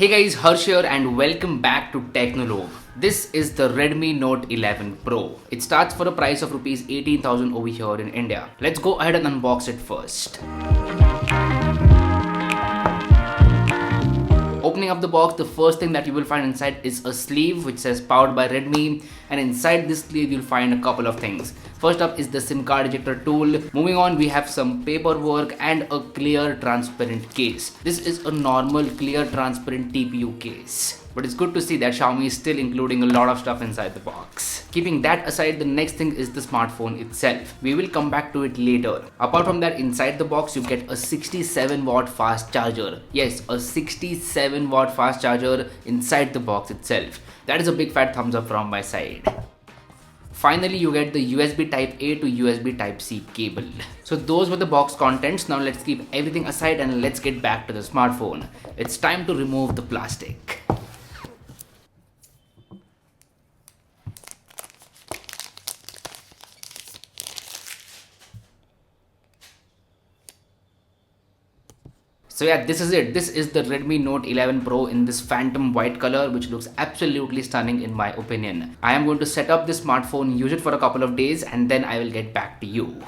Hey guys, Harsh here and welcome back to Technolobe. This is the Redmi Note 11 Pro. It starts for a price of Rs 18,000 over here in India. Let's go ahead and unbox it first. Opening up the box, the first thing that you will find inside is a sleeve which says powered by Redmi, and inside this sleeve you'll find a couple of things. First up is the SIM card ejector tool. Moving on, we have some paperwork and a clear transparent case. This is a normal clear transparent TPU case. But it's good to see that Xiaomi is still including a lot of stuff inside the box. Keeping that aside, the next thing is the smartphone itself. We will come back to it later. Apart from that, inside the box you get a 67 watt fast charger. Yes, a 67 watt fast charger inside the box itself. That is a big fat thumbs up from my side. Finally, you get the USB Type A to USB Type C cable. So those were the box contents. Now let's keep everything aside and let's get back to the smartphone. It's time to remove the plastic. So yeah, this is it. This is the Redmi Note 11 Pro in this phantom white color, which looks absolutely stunning in my opinion. I am going to set up this smartphone, use it for a couple of days, and then I will get back to you.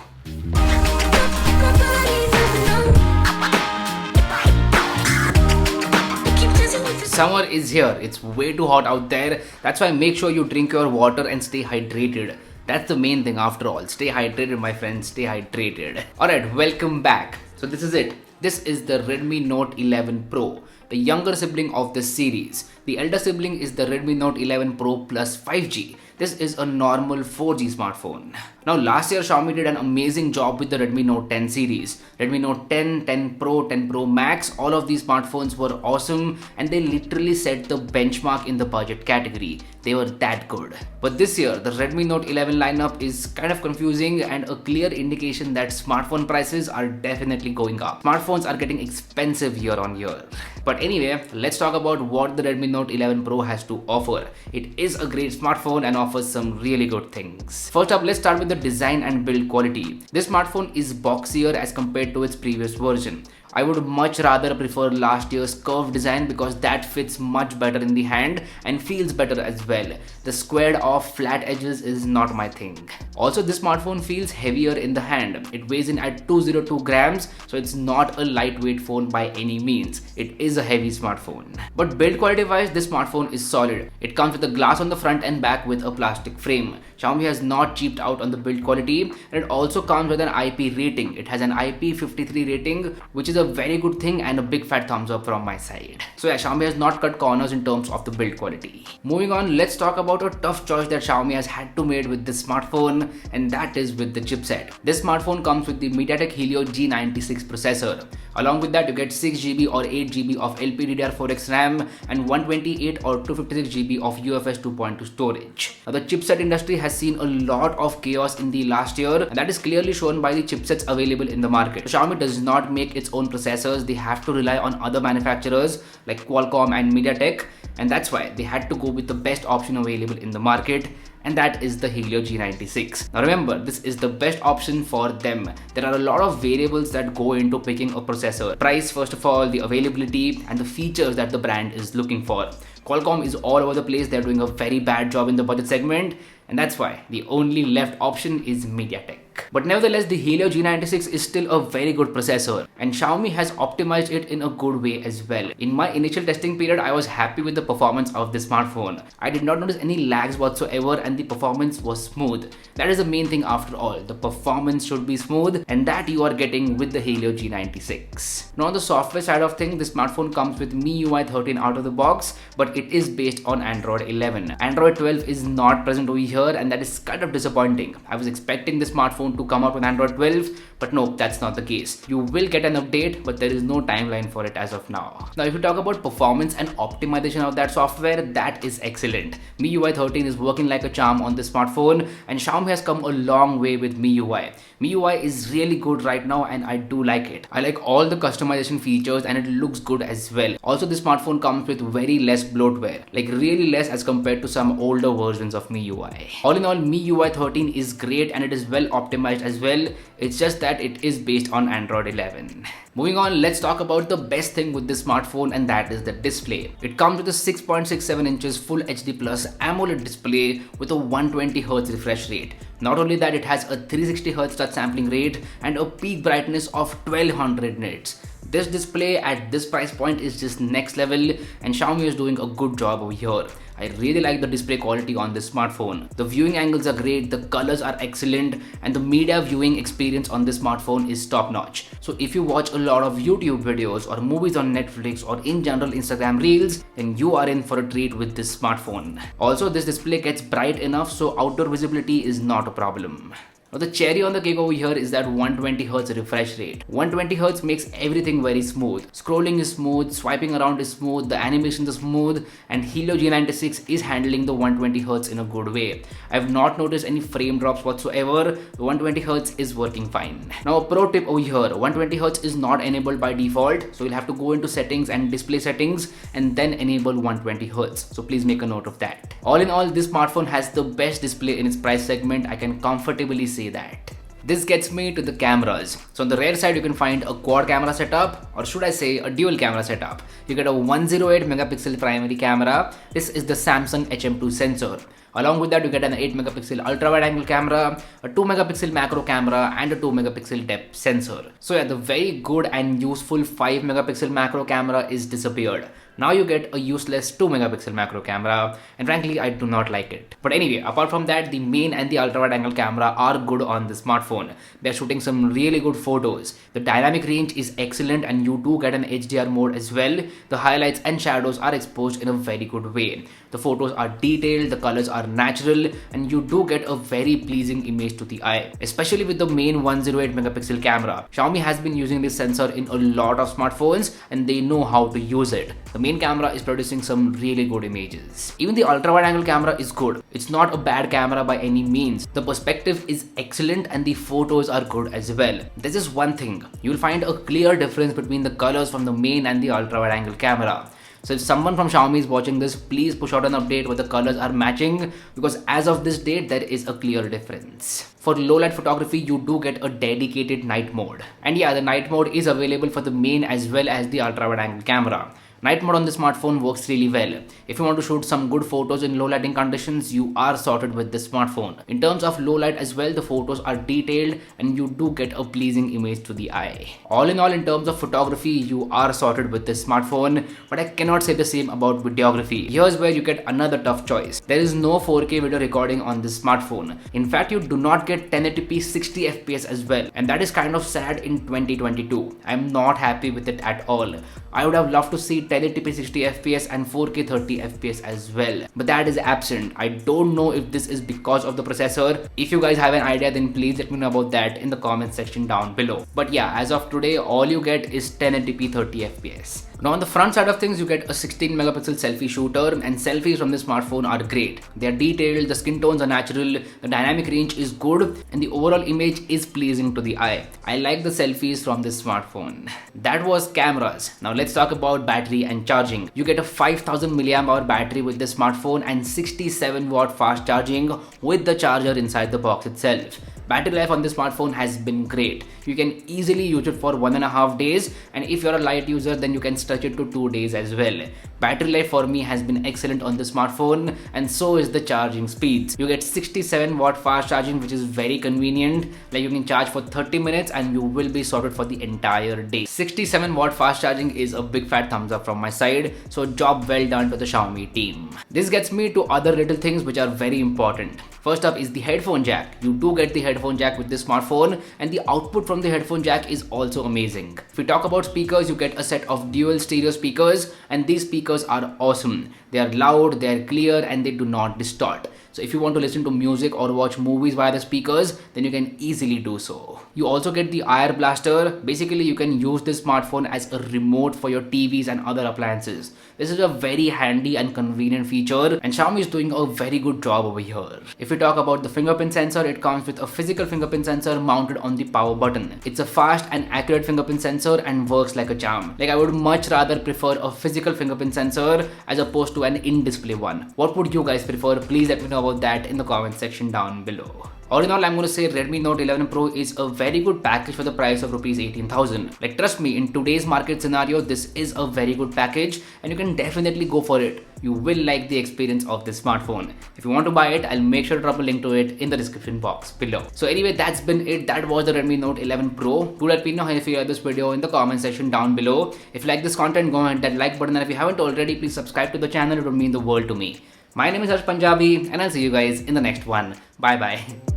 Summer is here. It's way too hot out there. That's why make sure you drink your water and stay hydrated. That's the main thing after all. Stay hydrated, my friends. Stay hydrated. Alright, welcome back. So this is it. This is the Redmi Note 11 Pro, the younger sibling of this series. The elder sibling is the Redmi Note 11 Pro Plus 5G. This is a normal 4G smartphone. Now last year Xiaomi did an amazing job with the Redmi Note 10 series. Redmi Note 10, 10 Pro, 10 Pro Max, all of these smartphones were awesome and they literally set the benchmark in the budget category. They were that good. But this year the Redmi Note 11 lineup is kind of confusing and a clear indication that smartphone prices are definitely going up. Smartphones are getting expensive year on year. But anyway, let's talk about what the Redmi Note 11 Pro has to offer. It is a great smartphone and offers some really good things. First up, let's start with the design and build quality. This smartphone is boxier as compared to its previous version. I would much rather prefer last year's curved design because that fits much better in the hand and feels better as well. The squared off flat edges is not my thing. Also, this smartphone feels heavier in the hand. It weighs in at 202 grams, so it's not a lightweight phone by any means. It is a heavy smartphone. But build quality wise, this smartphone is solid. It comes with a glass on the front and back with a plastic frame. Xiaomi has not cheaped out on the build quality, and it also comes with an IP rating. It has an IP53 rating, which is a very good thing and a big fat thumbs up from my side. So yeah, Xiaomi has not cut corners in terms of the build quality. Moving on, let's talk about a tough choice that Xiaomi has had to make with this smartphone, and that is with the chipset. This smartphone comes with the MediaTek Helio G96 processor. Along with that, you get 6GB or 8GB of LPDDR4X RAM and 128 or 256GB of UFS 2.2 storage. Now, the chipset industry has seen a lot of chaos in the last year, and that is clearly shown by the chipsets available in the market. So Xiaomi does not make its own processors. They have to rely on other manufacturers like Qualcomm and MediaTek, and that's why they had to go with the best option available in the market, and that is the Helio G96. Now remember, this is the best option for them. There are a lot of variables that go into picking a processor. Price first of all, the availability, and the features that the brand is looking for. Qualcomm is all over the place. They're doing a very bad job in the budget segment, and that's why the only left option is MediaTek. But nevertheless, the Helio G96 is still a very good processor, and Xiaomi has optimized it in a good way as well. In my initial testing period, I was happy with the performance of this smartphone. I did not notice any lags whatsoever and the performance was smooth. That is the main thing after all. The performance should be smooth, and that you are getting with the Helio G96. Now on the software side of things, the smartphone comes with MIUI 13 out of the box, but it is based on Android 11. Android 12 is not present over here, and that is kind of disappointing. I was expecting the smartphone to come out with Android 12, but nope, that's not the case. You will get an update, but there is no timeline for it as of now. Now, if you talk about performance and optimization of that software, that is excellent. MIUI 13 is working like a charm on this smartphone, and Xiaomi has come a long way with MIUI. MIUI is really good right now, and I do like it. I like all the customization features, and it looks good as well. Also, this smartphone comes with very less bloatware, like really less as compared to some older versions of MIUI. All in all, MIUI 13 is great, and it is well optimized optimized as well. It's just that it is based on Android 11. Moving on, let's talk about the best thing with this smartphone, and that is the display. It comes with a 6.67 inches Full HD Plus AMOLED display with a 120Hz refresh rate. Not only that, it has a 360Hz touch sampling rate and a peak brightness of 1200 nits. This display at this price point is just next level, and Xiaomi is doing a good job over here. I really like the display quality on this smartphone. The viewing angles are great, the colors are excellent, and the media viewing experience on this smartphone is top notch. So if you watch a lot of YouTube videos or movies on Netflix or in general Instagram reels, then you are in for a treat with this smartphone. Also, this display gets bright enough so outdoor visibility is not a problem. Now the cherry on the cake over here is that 120Hz refresh rate. 120Hz makes everything very smooth. Scrolling is smooth, swiping around is smooth, the animations are smooth, and Helio G96 is handling the 120Hz in a good way. I have not noticed any frame drops whatsoever. The 120Hz is working fine. Now a pro tip over here, 120Hz is not enabled by default, so you'll have to go into settings and display settings and then enable 120Hz. So please make a note of that. All in all, this smartphone has the best display in its price segment. I can comfortably say that. This gets me to the cameras. So on the rear side, you can find a quad camera setup, or should I say a dual camera setup. You get a 108 megapixel primary camera. This is the Samsung HM2 sensor. Along with that, you get an 8 megapixel ultra wide angle camera, a 2 megapixel macro camera, and a 2 megapixel depth sensor. So yeah, the very good and useful 5 megapixel macro camera is disappeared. Now you get a useless 2 megapixel macro camera, and frankly I do not like it. But anyway, apart from that, the main and the ultra wide angle camera are good on the smartphone. They're shooting some really good photos. The dynamic range is excellent, and you do get an HDR mode as well. The highlights and shadows are exposed in a very good way. The photos are detailed, the colors are natural, and you do get a very pleasing image to the eye, especially with the main 108 megapixel camera. Xiaomi has been using this sensor in a lot of smartphones, and they know how to use it. The main camera is producing some really good images. Even the ultra wide angle camera is good. It's not a bad camera by any means. The perspective is excellent and the photos are good as well. There's just one thing. You'll find a clear difference between the colors from the main and the ultra wide angle camera. So if someone from Xiaomi is watching this, please push out an update where the colors are matching, because as of this date, there is a clear difference. For low light photography, you do get a dedicated night mode. And yeah, the night mode is available for the main as well as the ultra wide angle camera. Night mode on the smartphone works really well. If you want to shoot some good photos in low lighting conditions, you are sorted with this smartphone. In terms of low light as well, the photos are detailed and you do get a pleasing image to the eye. All in all, in terms of photography, you are sorted with this smartphone, but I cannot say the same about videography. Here's where you get another tough choice. There is no 4K video recording on this smartphone. In fact, you do not get 1080p 60 FPS as well, and that is kind of sad in 2022. I'm not happy with it at all. I would have loved to see 1080p 60 FPS and 4K 30 FPS as well, but that is absent. I don't know if this is because of the processor. If you guys have an idea, then please let me know about that in the comment section down below. But yeah, as of today, all you get is 1080p 30 FPS. Now on the front side of things, you get a 16 megapixel selfie shooter, and selfies from this smartphone are great. They are detailed, the skin tones are natural, the dynamic range is good, and the overall image is pleasing to the eye. I like the selfies from this smartphone. That was cameras. Now let's talk about battery and charging. You get a 5000 mAh battery with this smartphone and 67 watt fast charging with the charger inside the box itself. Battery life on this smartphone has been great. You can easily use it for 1.5 days, and if you're a light user, then you can stretch it to 2 days as well. Battery life for me has been excellent on this smartphone, and so is the charging speeds. You get 67 watt fast charging, which is very convenient. Like you can charge for 30 minutes and you will be sorted for the entire day. 67 watt fast charging is a big fat thumbs up from my side, so job well done to the Xiaomi team. This gets me to other little things which are very important. First up is the headphone jack. You do get the headphone jack with this smartphone, and the output from the headphone jack is also amazing. If we talk about speakers, you get a set of dual stereo speakers, and these speakers are awesome. They are loud, they are clear, and they do not distort. So if you want to listen to music or watch movies via the speakers, then you can easily do so. You also get the IR blaster. Basically, you can use this smartphone as a remote for your TVs and other appliances. This is a very handy and convenient feature, and Xiaomi is doing a very good job over here. If we talk about the fingerprint sensor, it comes with a physical fingerprint sensor mounted on the power button. It's a fast and accurate fingerprint sensor and works like a charm. Like I would much rather prefer a physical fingerprint sensor as opposed to an in-display one. What would you guys prefer? Please let me know about that in the comment section down below. All in all, I'm going to say Redmi Note 11 Pro is a very good package for the price of rupees 18,000. Like, trust me, in today's market scenario, this is a very good package and you can definitely go for it. You will like the experience of this smartphone. If you want to buy it, I'll make sure to drop a link to it in the description box below. So anyway, that's been it. That was the Redmi Note 11 Pro. Do let me know how you feel about this video in the comment section down below. If you like this content, go ahead and hit that like button, and if you haven't already, please subscribe to the channel. It would mean the world to me. My name is Harsh Punjabi and I'll see you guys in the next one. Bye bye.